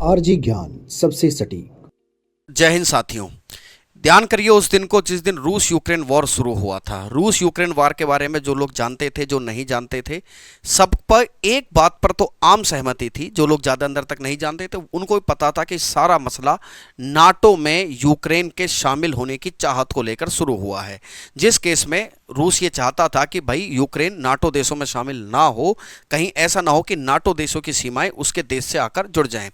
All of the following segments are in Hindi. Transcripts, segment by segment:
आरजी ज्ञान सबसे सटीक। जय हिंद साथियों, ध्यान करिए उस दिन को जिस दिन रूस यूक्रेन वॉर शुरू हुआ था। रूस यूक्रेन वॉर के बारे में जो लोग जानते थे, जो नहीं जानते थे, सब पर एक बात पर तो आम सहमति थी। जो लोग ज़्यादा अंदर तक नहीं जानते थे उनको भी पता था कि सारा मसला नाटो में यूक्रेन के शामिल होने की चाहत को लेकर शुरू हुआ है। जिस केस में रूस ये चाहता था कि भाई यूक्रेन नाटो देशों में शामिल ना हो, कहीं ऐसा ना हो कि नाटो देशों की सीमाएं उसके देश से आकर जुड़ जाएं।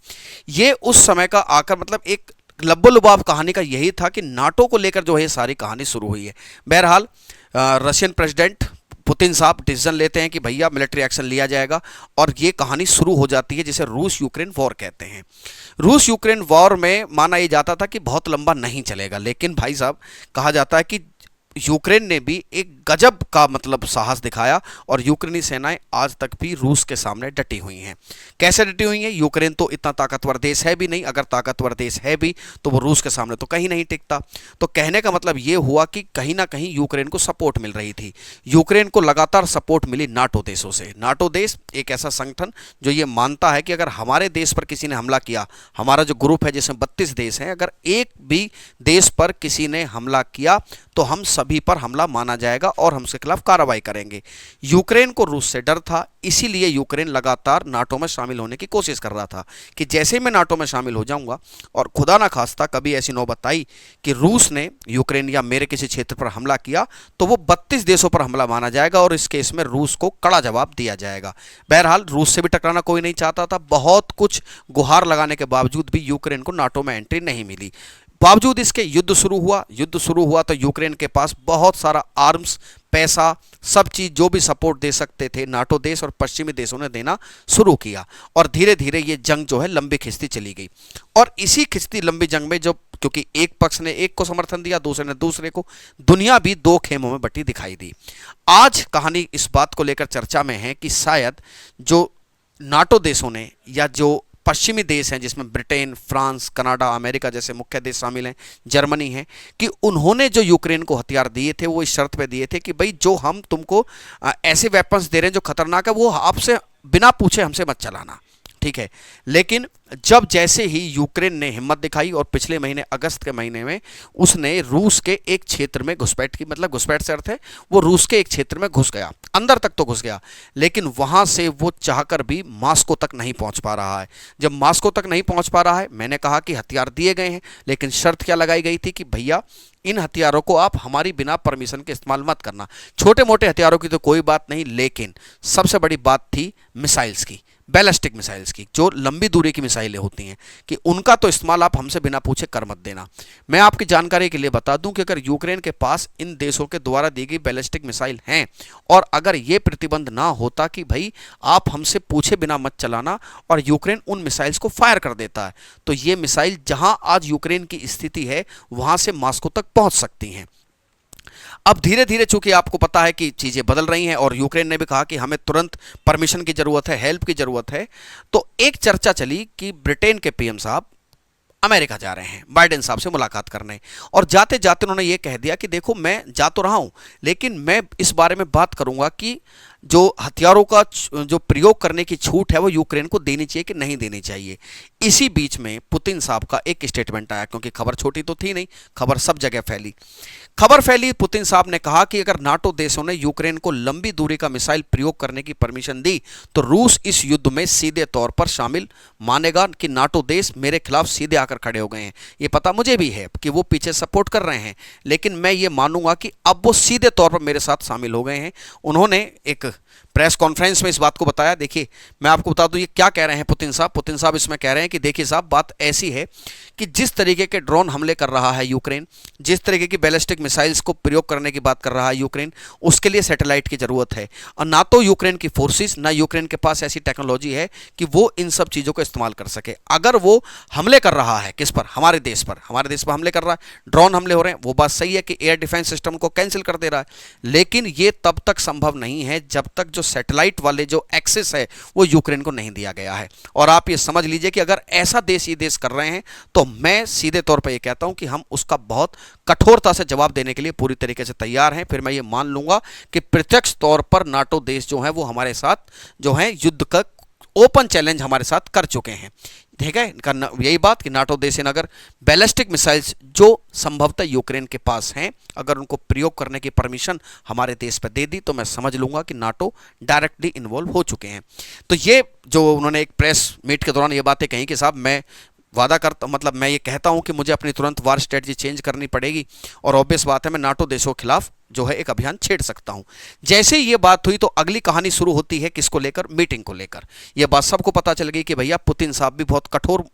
ये उस समय का आकर मतलब एक लब्बो-लुबाब कहानी का यही था कि नाटो को लेकर जो है सारी कहानी शुरू हुई है। बहरहाल रशियन प्रेसिडेंट पुतिन साहब डिसीजन लेते हैं कि भैया मिलिट्री एक्शन लिया जाएगा और ये कहानी शुरू हो जाती है जिसे रूस यूक्रेन वॉर कहते हैं। रूस यूक्रेन वॉर में माना ये जाता था कि बहुत लंबा नहीं चलेगा, लेकिन भाई साहब कहा जाता है कि यूक्रेन ने भी एक गजब का मतलब साहस दिखाया और यूक्रेनी सेनाएं आज तक भी रूस के सामने डटी हुई हैं। कैसे डटी हुई हैं? यूक्रेन तो इतना ताकतवर देश है भी नहीं, अगर ताकतवर देश है भी तो वो रूस के सामने तो कहीं नहीं टिकता। तो कहने का मतलब ये हुआ कि कहीं ना कहीं यूक्रेन को सपोर्ट मिल रही थी। यूक्रेन को लगातार सपोर्ट मिली नाटो देशों से। नाटो देश एक ऐसा संगठन जो ये मानता है कि अगर हमारे देश पर किसी ने हमला किया, हमारा जो ग्रुप है जिसमें 32 देश हैं, अगर एक भी देश पर किसी ने हमला किया तो हम सभी पर हमला माना जाएगा और हम उसके खिलाफ कार्रवाई करेंगे। यूक्रेन को रूस से डर था, इसीलिए यूक्रेन लगातार नाटो में शामिल होने की कोशिश कर रहा था कि जैसे मैं नाटो में शामिल हो जाऊंगा और खुदा ना खास्ता कभी ऐसी नौबत आई कि रूस ने यूक्रेन या मेरे किसी क्षेत्र पर हमला किया तो वो 32 देशों पर हमला माना जाएगा और इस केस में रूस को कड़ा जवाब दिया जाएगा। बहरहाल रूस से भी टकराना कोई नहीं चाहता था। बहुत कुछ गुहार लगाने के बावजूद भी यूक्रेन को नाटो में एंट्री नहीं मिली। बावजूद इसके युद्ध शुरू हुआ तो यूक्रेन के पास बहुत सारा आर्म्स, पैसा, सब चीज़ जो भी सपोर्ट दे सकते थे नाटो देश और पश्चिमी देशों ने देना शुरू किया और धीरे धीरे ये जंग जो है लंबी खिंचती चली गई। और इसी खिंचती लंबी जंग में जो क्योंकि एक पक्ष ने एक को समर्थन दिया, दूसरे ने दूसरे को, दुनिया भी दो खेमों में बटी दिखाई दी। आज कहानी इस बात को लेकर चर्चा में है कि शायद जो नाटो देशों ने या जो पश्चिमी देश हैं जिसमें ब्रिटेन, फ्रांस, कनाडा, अमेरिका जैसे मुख्य देश शामिल हैं, जर्मनी है, कि उन्होंने जो यूक्रेन को हथियार दिए थे वो इस शर्त पे दिए थे कि भाई जो हम तुमको ऐसे वेपन्स दे रहे हैं जो खतरनाक है वो आपसे बिना पूछे हमसे मत चलाना, ठीक है। लेकिन जब जैसे ही यूक्रेन ने हिम्मत दिखाई और पिछले महीने अगस्त के महीने में उसने रूस के एक क्षेत्र में घुसपैठ की, मतलब घुसपैठ से अर्थ है वो रूस के एक क्षेत्र में घुस गया, अंदर तक तो घुस गया, लेकिन वहां से वो चाहकर भी मास्को तक नहीं पहुंच पा रहा है। जब मास्को तक नहीं पहुंच पा रहा है, मैंने कहा कि हथियार दिए गए हैं, लेकिन शर्त क्या लगाई गई थी कि भैया इन हथियारों को आप हमारी बिना परमिशन के इस्तेमाल मत करना। छोटे मोटे हथियारों की तो कोई बात नहीं, लेकिन सबसे बड़ी बात थी मिसाइल्स की, बैलिस्टिक मिसाइल्स की, जो लंबी दूरी की मिसाइलें होती हैं, कि उनका तो इस्तेमाल आप हमसे बिना पूछे कर मत देना। मैं आपकी जानकारी के लिए बता दूं कि अगर यूक्रेन के पास इन देशों के द्वारा दी गई बैलिस्टिक मिसाइल हैं और अगर ये प्रतिबंध ना होता कि भाई आप हमसे पूछे बिना मत चलाना और यूक्रेन उन मिसाइल्स को फायर कर देता है, तो ये मिसाइल जहां आज यूक्रेन की स्थिति है वहां से मॉस्को तक पहुंच सकती हैं। अब धीरे धीरे चूंकि आपको पता है कि चीज़ें बदल रही हैं और यूक्रेन ने भी कहा कि हमें तुरंत परमिशन की ज़रूरत है, हेल्प की ज़रूरत है, तो एक चर्चा चली कि ब्रिटेन के पीएम साहब अमेरिका जा रहे हैं बाइडेन साहब से मुलाकात करने, और जाते जाते उन्होंने ये कह दिया कि देखो मैं जा तो रहा हूं लेकिन मैं इस बारे में बात करूंगा कि जो हथियारों का जो प्रयोग करने की छूट है वो यूक्रेन को देनी चाहिए कि नहीं देनी चाहिए। इसी बीच में पुतिन साहब का एक स्टेटमेंट आया, क्योंकि खबर छोटी तो थी नहीं, खबर सब जगह फैली। पुतिन साहब ने कहा कि अगर नाटो देशों ने यूक्रेन को लंबी दूरी का मिसाइल प्रयोग करने की परमिशन दी तो रूस इस युद्ध में सीधे तौर पर शामिल मानेगा कि नाटो देश मेरे खिलाफ सीधे आकर खड़े हो गए हैं। ये पता मुझे भी है कि वो पीछे सपोर्ट कर रहे हैं, लेकिन मैं ये मानूंगा कि अब वो सीधे तौर पर मेरे साथ शामिल हो गए हैं। उन्होंने एक प्रेस कॉन्फ्रेंस में इस बात को बताया। देखिए मैं आपको बता दूं ये क्या कह रहे हैं पुतिन साहब इसमें कह रहे हैं कि देखिए साहब बात ऐसी है कि जिस तरीके के ड्रोन हमले कर रहा है यूक्रेन, जिस तरीके की बैलिस्टिक मिसाइल्स को प्रयोग करने की बात कर रहा है यूक्रेन, उसके लिए सैटेलाइट की ज़रूरत है और ना तो यूक्रेन की फोर्सेस ना यूक्रेन के पास ऐसी टेक्नोलॉजी है कि वो इन सब चीज़ों का इस्तेमाल कर सके। अगर वो हमले कर रहा है किस पर, हमारे देश पर हमले कर रहा है, ड्रोन हमले हो रहे हैं, वो बात सही है कि एयर डिफेंस सिस्टम को कैंसिल कर दे रहा है, लेकिन ये तब तक संभव नहीं है जब तक जो सैटेलाइट वाले जो एक्सेस है वो यूक्रेन को नहीं दिया गया है। और आप ये समझ लीजिए कि अगर ऐसा देश ये देश कर रहे हैं तो मैं सीधे तौर पर ये कहता हूं कि हम उसका बहुत कठोरता से जवाब देने के लिए पूरी तरीके से तैयार हैं। फिर मैं ये मान लूंगा कि प्रत्यक्ष तौर पर नाटो देश जो है वो हमारे साथ जो है युद्ध का ओपन चैलेंज हमारे साथ कर चुके हैं। ठीक है, यही बात कि नाटो देश ने अगर बैलिस्टिक मिसाइल्स जो संभवतः यूक्रेन के पास हैं, अगर उनको प्रयोग करने की परमिशन हमारे देश पर दे दी तो मैं समझ लूंगा कि नाटो डायरेक्टली इन्वॉल्व हो चुके हैं। तो ये जो उन्होंने एक प्रेस मीट के दौरान ये बातें कही कि साहब मैं वादा करता, मतलब मैं ये कहता हूं कि मुझे अपनी तुरंत वार स्ट्रेटजी चेंज करनी पड़ेगी और ऑब्वियस बात है मैं नाटो देशों के खिलाफ जो है एक अभियान छेड़ सकता हूं। जैसे ही ये बात हुई तो अगली कहानी शुरू होती है किसको लेकर, मीटिंग को लेकर। यह बात सबको पता चल गई कि भैया पुतिन साहब भी बहुत कठोर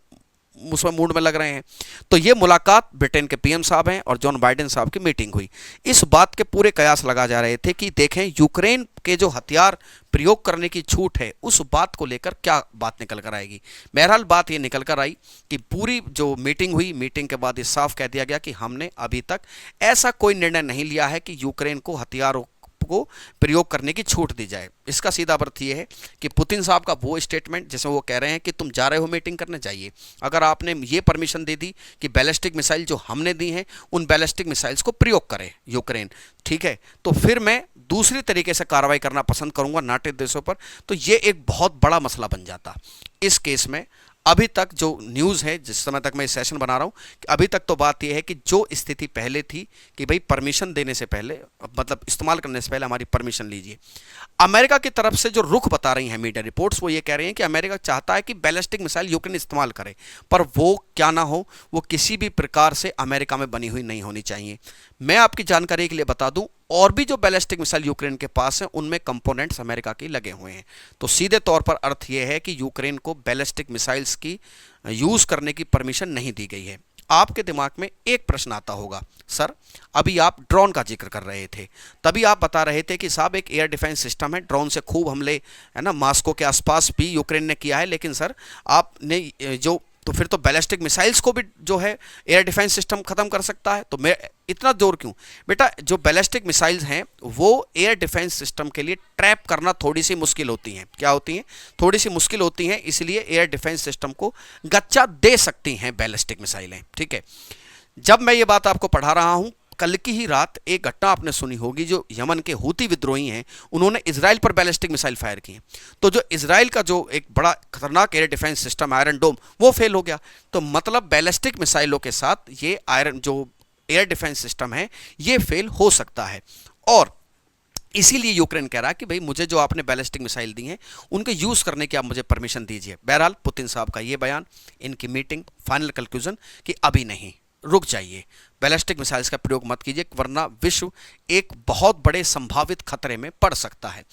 उसमें मूड में लग रहे हैं। तो ये मुलाकात ब्रिटेन के पीएम साहब हैं और जॉन बाइडेन साहब की मीटिंग हुई। इस बात के पूरे कयास लगा जा रहे थे कि देखें यूक्रेन के जो हथियार प्रयोग करने की छूट है उस बात को लेकर क्या बात निकल कर आएगी। बहरहाल बात ये निकल कर आई कि पूरी जो मीटिंग हुई, मीटिंग के बाद ये साफ कह दिया गया कि हमने अभी तक ऐसा कोई निर्णय नहीं लिया है कि यूक्रेन को हथियारों को प्रयोग करने की छूट दी जाए। इसका सीधा अर्थ यह है कि पुतिन साहब का वो स्टेटमेंट जिसमें वो कह रहे हैं कि तुम जा रहे हो मीटिंग करने, जाइए, अगर आपने ये परमिशन दे दी कि बैलिस्टिक मिसाइल जो हमने दी हैं उन बैलिस्टिक मिसाइल्स को प्रयोग करे यूक्रेन, ठीक है, तो फिर मैं दूसरी तरीके से कार्रवाई करना पसंद करूंगा नाटो देशों पर। तो ये एक बहुत बड़ा मसला बन जाता। इस केस में अभी तक जो न्यूज़ है, जिस समय तक मैं इस सेशन बना रहा हूँ, अभी तक तो बात यह है कि जो स्थिति पहले थी कि भाई परमिशन देने से पहले, मतलब इस्तेमाल करने से पहले हमारी परमिशन लीजिए। अमेरिका की तरफ से जो रुख बता रही हैं मीडिया रिपोर्ट्स, वो ये कह रहे हैं कि अमेरिका चाहता है कि बैलिस्टिक मिसाइल यूक्रेन इस्तेमाल करे, पर वो क्या ना हो, वो किसी भी प्रकार से अमेरिका में बनी हुई नहीं होनी चाहिए। मैं आपकी जानकारी के लिए बता दूं, और भी जो बैलिस्टिक मिसाइल यूक्रेन के पास हैं उनमें कंपोनेंट्स अमेरिका के लगे हुए हैं। तो सीधे तौर पर अर्थ यह है कि यूक्रेन को बैलिस्टिक मिसाइल्स की यूज करने की परमिशन नहीं दी गई है। आपके दिमाग में एक प्रश्न आता होगा, सर अभी आप ड्रोन का जिक्र कर रहे थे, तभी आप बता रहे थे कि साहब एक एयर डिफेंस सिस्टम है, ड्रोन से खूब हमले है ना मॉस्को के आसपास भी यूक्रेन ने किया है, लेकिन सर आपने जो तो फिर तो बैलिस्टिक मिसाइल्स को भी जो है एयर डिफेंस सिस्टम खत्म कर सकता है। तो मैं इतना जोर क्यों? बेटा जो बैलिस्टिक मिसाइल्स हैं वो एयर डिफेंस सिस्टम के लिए ट्रैप करना थोड़ी सी मुश्किल होती हैं। क्या होती हैं? थोड़ी सी मुश्किल होती हैं, इसलिए एयर डिफेंस सिस्टम को गच्चा दे सकती हैं बैलिस्टिक मिसाइलें, ठीक है। जब मैं ये बात आपको पढ़ा रहा हूं, कल की ही रात एक घटना आपने सुनी होगी, जो यमन के हूती विद्रोही हैं उन्होंने इजराइल पर बैलिस्टिक मिसाइल फायर किए। तो जो इजराइल का जो एक बड़ा खतरनाक एयर डिफेंस सिस्टम आयरन डोम, वो फेल हो गया। तो मतलब बैलिस्टिक मिसाइलों के साथ ये आयरन जो एयर डिफेंस सिस्टम है ये फेल हो सकता है। और इसीलिए यूक्रेन कह रहा है कि भाई मुझे जो आपने बैलिस्टिक मिसाइल दी हैं उनके यूज़ करने की आप मुझे परमिशन दीजिए। बहरहाल पुतिन साहब का ये बयान, इनकी मीटिंग, फाइनल कंक्लूजन कि अभी नहीं, रुक जाइए, बैलिस्टिक मिसाइल्स का प्रयोग मत कीजिए, वरना विश्व एक बहुत बड़े संभावित खतरे में पड़ सकता है।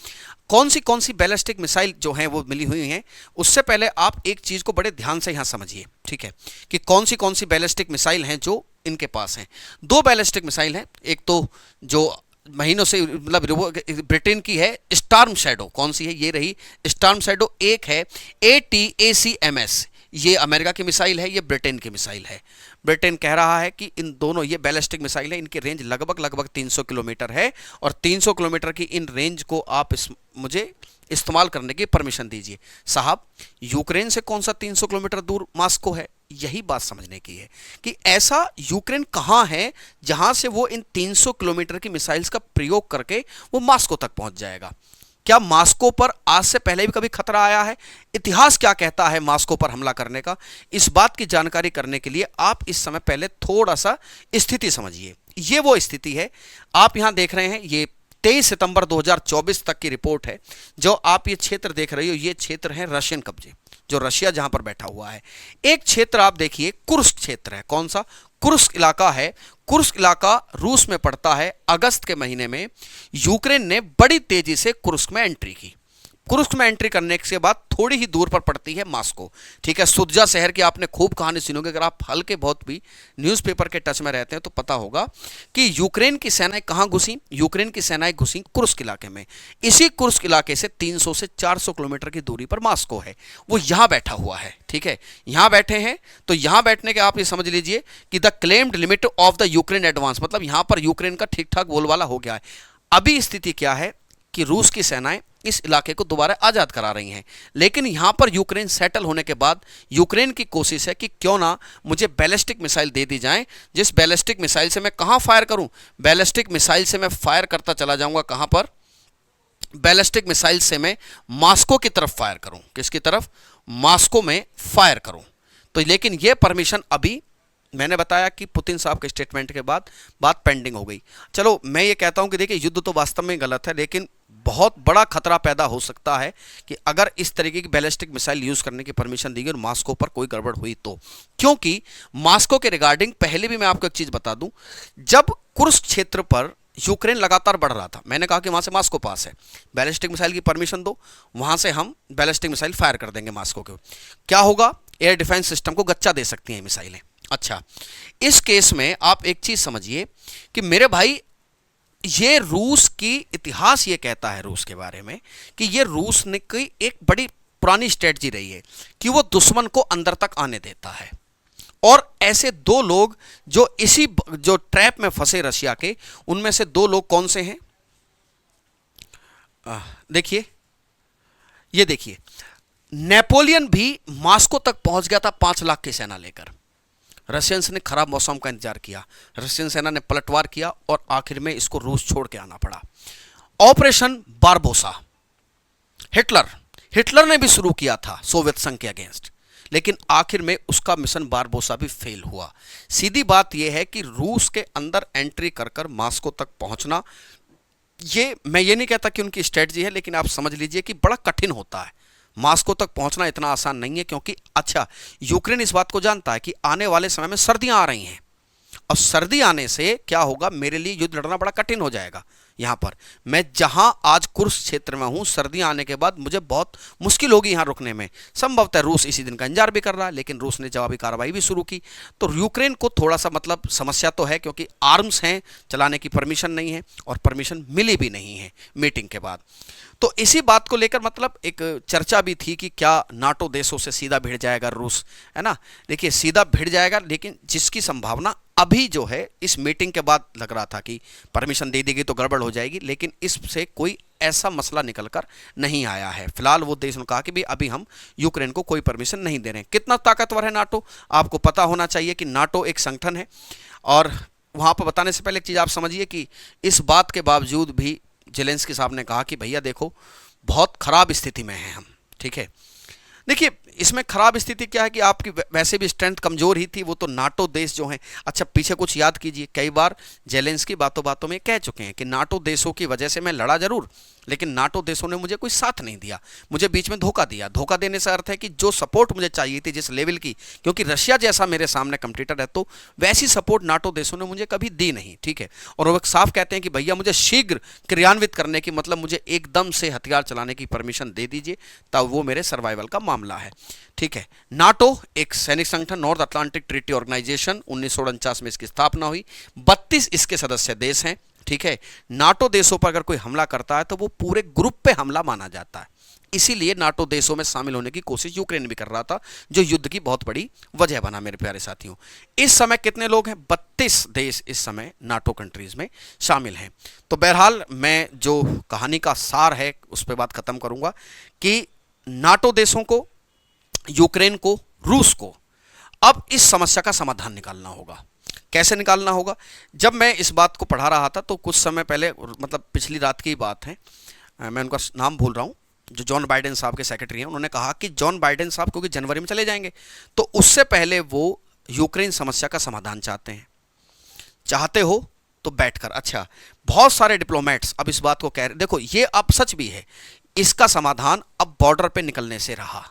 कौन सी बैलिस्टिक मिसाइल जो हैं वो मिली हुई हैं, उससे पहले आप एक चीज़ को बड़े ध्यान से यहाँ समझिए, ठीक है, कि कौन सी बैलिस्टिक मिसाइल हैं जो इनके पास हैं। दो बैलिस्टिक मिसाइल हैं, एक तो जो महीनों से मतलब ब्रिटेन की है स्टॉर्म शैडो, कौन सी है? ये रही स्टॉर्म शैडो। एक है ATACMS, ये अमेरिका की मिसाइल है, ये ब्रिटेन की मिसाइल है। ब्रिटेन कह रहा है कि इन दोनों, ये बैलिस्टिक मिसाइल है, इनकी रेंज लगभग 300 किलोमीटर है और 300 किलोमीटर की इन रेंज को आप मुझे इस्तेमाल करने की परमिशन दीजिए। साहब यूक्रेन से कौन सा 300 किलोमीटर दूर मॉस्को है? यही बात समझने की है कि ऐसा यूक्रेन कहाँ है जहां से वो इन 300 किलोमीटर की मिसाइल्स का प्रयोग करके वो मॉस्को तक पहुंच जाएगा। क्या मॉस्को पर आज से पहले भी कभी खतरा आया है? इतिहास क्या कहता है मॉस्को पर हमला करने का? इस बात की जानकारी करने के लिए आप इस समय पहले थोड़ा सा स्थिति समझिए। ये वो स्थिति है, आप यहां देख रहे हैं, ये 23 सितंबर 2024 तक की रिपोर्ट है। जो आप ये क्षेत्र देख रहे हो, ये क्षेत्र है रशियन कब्जे, जो रशिया जहां पर बैठा हुआ है। एक क्षेत्र आप देखिए, कुर्स्क क्षेत्र है। कौन सा? कुर्स्क इलाका है। कुर्स्क इलाका रूस में पड़ता है। अगस्त के महीने में यूक्रेन ने बड़ी तेजी से कुर्स्क में एंट्री की। कुर्स्क में एंट्री करने के बाद थोड़ी ही दूर पर पड़ती है मॉस्को, ठीक है। सुदजा शहर की आपने खूब कहानी सुनोगे, अगर आप हल्के बहुत भी न्यूज़पेपर के टच में रहते हैं तो पता होगा कि यूक्रेन की सेनाएं कहां घुसी। यूक्रेन की सेनाएं घुसी कुर्स्क इलाके में। इसी कुर्स्क इलाके से 300 से 400 किलोमीटर की दूरी पर मॉस्को है, वो यहां बैठा हुआ है, ठीक है। यहां बैठे हैं, तो यहां बैठने के आप ये समझ लीजिए कि the claimed limit of the Ukraine advance, मतलब यहां पर यूक्रेन का ठीक ठाक बोलबाला हो गया है। अभी स्थिति क्या है कि रूस की सेनाएं इस इलाके को दोबारा आज़ाद करा रही हैं, लेकिन यहां पर यूक्रेन सेटल होने के बाद यूक्रेन की कोशिश है कि क्यों ना मुझे बैलिस्टिक मिसाइल दे दी जाए, जिस बैलिस्टिक मिसाइल से मैं कहां फायर करूं? बैलिस्टिक मिसाइल से मैं फायर करता चला जाऊंगा कहां पर? बैलिस्टिक मिसाइल से मैं मॉस्को की तरफ फायर करूं, किसकी तरफ, मॉस्को में फायर करूं। तो लेकिन यह परमिशन अभी, मैंने बताया कि पुतिन साहब के स्टेटमेंट के बाद बात पेंडिंग हो गई। चलो मैं ये कहता हूं कि देखिए युद्ध तो वास्तव में गलत है, लेकिन बहुत बड़ा खतरा पैदा हो सकता है कि अगर इस तरीके की बैलिस्टिक मिसाइल यूज करने की परमिशन दी गई और मॉस्को पर कोई गड़बड़ हुई तो। क्योंकि मॉस्को के रिगार्डिंग पहले भी मैं आपको एक चीज बता दूं, जब कुर्स्क क्षेत्र पर यूक्रेन लगातार बढ़ रहा था, मैंने कहा कि वहां से मॉस्को पास है, बैलिस्टिक मिसाइल की परमिशन दो, वहां से हम बैलिस्टिक मिसाइल फायर कर देंगे मॉस्को के। क्या होगा, एयर डिफेंस सिस्टम को गच्चा दे सकती हैं मिसाइलें। अच्छा, इस केस में आप एक चीज समझिए कि मेरे भाई, ये रूस की इतिहास ये कहता है रूस के बारे में कि ये रूस ने की एक बड़ी पुरानी स्ट्रेटजी रही है कि वो दुश्मन को अंदर तक आने देता है। और ऐसे दो लोग जो इसी जो ट्रैप में फंसे रशिया के, उनमें से दो लोग कौन से हैं, देखिए, ये देखिए, नेपोलियन भी मॉस्को तक पहुंच गया था 5 लाख की सेना लेकर। रशियंस ने खराब मौसम का इंतजार किया, रशियन सेना ने पलटवार किया और आखिर में इसको रूस छोड़ के आना पड़ा। ऑपरेशन बारबोसा हिटलर ने भी शुरू किया था सोवियत संघ के अगेंस्ट, लेकिन आखिर में उसका मिशन बारबोसा भी फेल हुआ। सीधी बात यह है कि रूस के अंदर एंट्री कर कर मॉस्को तक पहुंचना, ये मैं ये नहीं कहता कि उनकी स्ट्रेटजी है, लेकिन आप समझ लीजिए कि बड़ा कठिन होता है। मॉस्को तक पहुंचना इतना आसान नहीं है, क्योंकि अच्छा, यूक्रेन इस बात को जानता है कि आने वाले समय में सर्दियां आ रही हैं, और सर्दी आने से क्या होगा, मेरे लिए युद्ध लड़ना बड़ा कठिन हो जाएगा। यहां पर मैं जहां आज कुर्स्क क्षेत्र में हूं, सर्दियां आने के बाद मुझे बहुत मुश्किल होगी यहां रुकने में। संभवतः रूस इसी दिन का इंतजार भी कर रहा है, लेकिन रूस ने जवाबी कार्रवाई भी शुरू की। तो यूक्रेन को थोड़ा सा मतलब समस्या तो है, क्योंकि आर्म्स हैं, चलाने की परमिशन नहीं है, और परमिशन मिली भी नहीं है मीटिंग के बाद। तो इसी बात को लेकर मतलब एक चर्चा भी थी कि क्या नाटो देशों से सीधा भिड़ जाएगा रूस, है ना। देखिए, सीधा भिड़ जाएगा, लेकिन जिसकी संभावना अभी जो है इस मीटिंग के बाद लग रहा था कि परमिशन दे देगी तो गड़बड़ हो जाएगी, लेकिन इससे कोई ऐसा मसला निकलकर नहीं आया है। फिलहाल वो देश ने कहा कि भी अभी हम यूक्रेन को कोई परमिशन नहीं दे रहे हैं। कितना ताकतवर है नाटो, आपको पता होना चाहिए कि नाटो एक संगठन है। और वहां पर बताने से पहले एक चीज आप समझिए कि इस बात के बावजूद भी जेलेंस्की साहब ने कहा कि भैया देखो, बहुत खराब स्थिति में हैं हम, ठीक है। देखिए, इसमें खराब स्थिति क्या है कि आपकी वैसे भी स्ट्रेंथ कमजोर ही थी, वो तो नाटो देश जो हैं। अच्छा, पीछे कुछ याद कीजिए, कई बार जेलेंस्की बातों बातों में कह चुके हैं कि नाटो देशों की वजह से मैं लड़ा जरूर, लेकिन नाटो देशों ने मुझे कोई साथ नहीं दिया, मुझे बीच में धोखा दिया। धोखा देने से अर्थ है कि जो सपोर्ट मुझे चाहिए थी जिस लेवल की, क्योंकि रशिया जैसा मेरे सामने कंपटीटर है, तो वैसी सपोर्ट नाटो देशों ने मुझे कभी दी नहीं, ठीक है। और वो साफ कहते हैं कि भैया मुझे शीघ्र क्रियान्वित करने की, मतलब मुझे एकदम से हथियार चलाने की परमिशन दे दीजिए, तब वो मेरे सर्वाइवल का मामला है, ठीक है। नाटो एक सैनिक संगठन, नॉर्थ अटलांटिक ट्रीटी ऑर्गेनाइजेशन, 1949 में इसकी स्थापना हुई। 32 इसके सदस्य देश हैं, ठीक है। नाटो देशों पर अगर कोई हमला करता है तो वो पूरे ग्रुप पे हमला माना जाता है, इसीलिए नाटो देशों में शामिल होने की कोशिश यूक्रेन भी कर रहा था, जो युद्ध की बहुत बड़ी वजह बना। मेरे प्यारे साथियों, इस समय कितने लोग हैं, 32 देश इस समय नाटो कंट्रीज में शामिल हैं। तो बहरहाल मैं जो कहानी का सार है उस पर बात खत्म करूंगा कि नाटो देशों को, यूक्रेन को, रूस को अब इस समस्या का समाधान निकालना होगा। कैसे निकालना होगा, जब मैं इस बात को पढ़ा रहा था तो कुछ समय पहले, मतलब पिछली रात की बात है, मैं उनका नाम भूल रहा हूं, जो जॉन बाइडेन साहब के सेक्रेटरी हैं, उन्होंने कहा कि जॉन बाइडेन साहब क्योंकि जनवरी में चले जाएंगे, तो उससे पहले वो यूक्रेन समस्या का समाधान चाहते हैं। चाहते हो तो बैठकर, अच्छा, बहुत सारे डिप्लोमेट्स अब इस बात को कह रहे, देखो ये अब सच भी है, इसका समाधान अब बॉर्डर पे निकलने से रहा।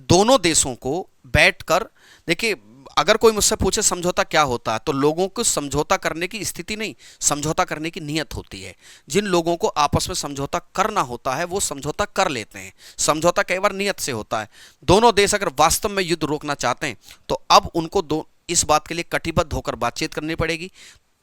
दोनों देशों को बैठकर, देखिए अगर कोई मुझसे पूछे समझौता क्या होता है, तो लोगों को समझौता करने की स्थिति नहीं, समझौता करने की नीयत होती है। जिन लोगों को आपस में समझौता करना होता है वो समझौता कर लेते हैं। समझौता कई बार नीयत से होता है। दोनों देश अगर वास्तव में युद्ध रोकना चाहते हैं तो अब उनको इस बात के लिए कटिबद्ध होकर बातचीत करनी पड़ेगी,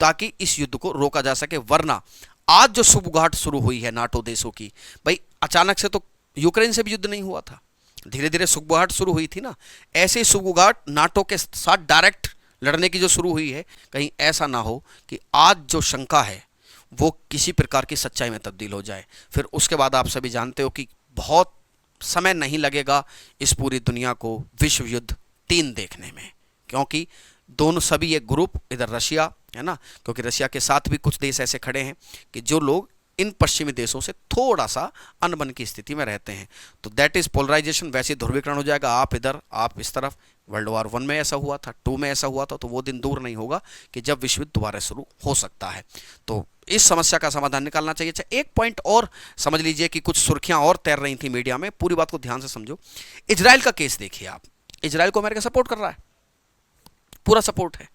ताकि इस युद्ध को रोका जा सके। वरना आज जो सुबुगाहट शुरू हुई है नाटो देशों की, भाई अचानक से तो यूक्रेन से भी युद्ध नहीं हुआ था, धीरे धीरे सुगबुगाहट शुरू हुई थी ना। ऐसे ही सुगबुगाहट नाटो के साथ डायरेक्ट लड़ने की जो शुरू हुई है, कहीं ऐसा ना हो कि आज जो शंका है वो किसी प्रकार की सच्चाई में तब्दील हो जाए। फिर उसके बाद आप सभी जानते हो कि बहुत समय नहीं लगेगा इस पूरी दुनिया को विश्व युद्ध 3 देखने में, क्योंकि दोनों सभी एक ग्रुप, इधर रशिया है ना, क्योंकि रशिया के साथ भी कुछ देश ऐसे खड़े हैं कि जो लोग इन पश्चिमी देशों से थोड़ा सा अनबन की स्थिति में रहते हैं। तो दैट इज पोलराइजेशन, वैसे ध्रुवीकरण हो जाएगा, आप इधर आप इस तरफ। वर्ल्ड वॉर 1 में ऐसा हुआ था, 2 में ऐसा हुआ था, तो वो दिन दूर नहीं होगा कि जब विश्व युद्ध दोबारा शुरू हो सकता है। तो इस समस्या का समाधान निकालना चाहिए। अच्छा, एक पॉइंट और समझ लीजिए कि कुछ सुर्खियां और तैर रही थी मीडिया में, पूरी बात को ध्यान से समझो। इजराइल का केस देखिए आप, इजराइल को अमेरिका सपोर्ट कर रहा है, पूरा सपोर्ट है,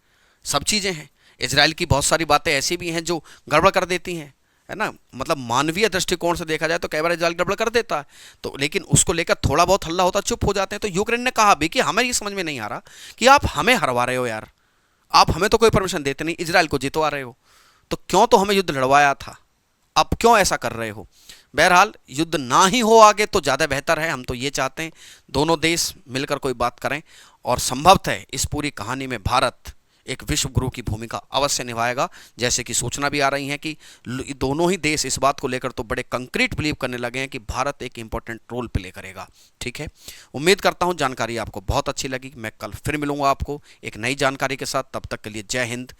सब चीजें हैं। इजराइल की बहुत सारी बातें ऐसी भी हैं जो गड़बड़ कर देती हैं, है ना, मतलब मानवीय दृष्टिकोण से देखा जाए तो कई बार इजराइल गड़बड़ कर देता है, तो लेकिन उसको लेकर थोड़ा बहुत हल्ला होता, चुप हो जाते हैं। तो यूक्रेन ने कहा भी कि हमें ये समझ में नहीं आ रहा कि आप हमें हरवा रहे हो यार, आप हमें तो कोई परमिशन देते नहीं, इजराइल को जितवा रहे हो, तो क्यों तो हमें युद्ध लड़वाया था, अब क्यों ऐसा कर रहे हो। बहरहाल युद्ध ना ही हो आगे तो ज़्यादा बेहतर है, हम तो ये चाहते हैं दोनों देश मिलकर कोई बात करें, और संभवतः इस पूरी कहानी में भारत एक विश्व गुरु की भूमिका अवश्य निभाएगा। जैसे कि सूचना भी आ रही है कि दोनों ही देश इस बात को लेकर तो बड़े कंक्रीट बिलीव करने लगे हैं कि भारत एक इंपॉर्टेंट रोल प्ले करेगा। ठीक है, उम्मीद करता हूं जानकारी आपको बहुत अच्छी लगी। मैं कल फिर मिलूंगा आपको एक नई जानकारी के साथ, तब तक के लिए जय हिंद,